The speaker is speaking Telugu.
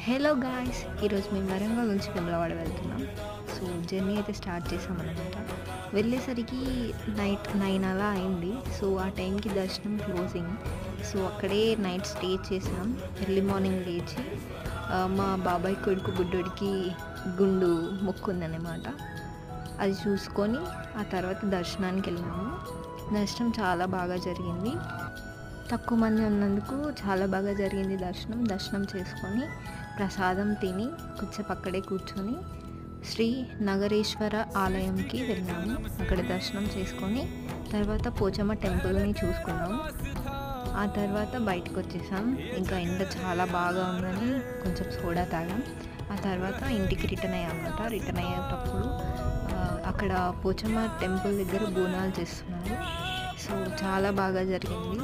హలో గాయ్స్, ఈరోజు మేము వరంగల్ నుంచి వేములవాడ వెళ్తున్నాం. సో జర్నీ అయితే స్టార్ట్ చేసామన్నమాట. వెళ్ళేసరికి నైట్ 9 అలా అయింది. సో ఆ టైంకి దర్శనం క్లోజింగ్. సో అక్కడే నైట్ స్టే చేసాం. ఎర్లీ మార్నింగ్ లేచి మా బాబాయ్ కొడుకు బుడ్డోడికి గుండు మొక్కుందనమాట. అది చూసుకొని ఆ తర్వాత దర్శనానికి వెళ్ళాము. దర్శనం చాలా బాగా జరిగింది. తక్కువ మంది ఉన్నందుకు చాలా బాగా జరిగింది దర్శనం చేసుకొని ప్రసాదం తిని కొద్దిసేపు అక్కడే కూర్చొని శ్రీ నగరేశ్వర ఆలయంకి వెళ్ళాము. అక్కడ దర్శనం చేసుకొని తర్వాత పోచమ్మ టెంపుల్ని చూసుకున్నాము. ఆ తర్వాత బయటకు వచ్చేసాం. ఇంకా ఎండ చాలా బాగా ఉందని కొంచెం సోడా తాగాం. ఆ తర్వాత ఇంటికి రిటర్న్ అయ్యామన్నమాట. రిటర్న్ అయ్యేటప్పుడు అక్కడ పోచమ్మ టెంపుల్ దగ్గర బోనాలు చేస్తున్నారు. సో చాలా బాగా జరిగింది.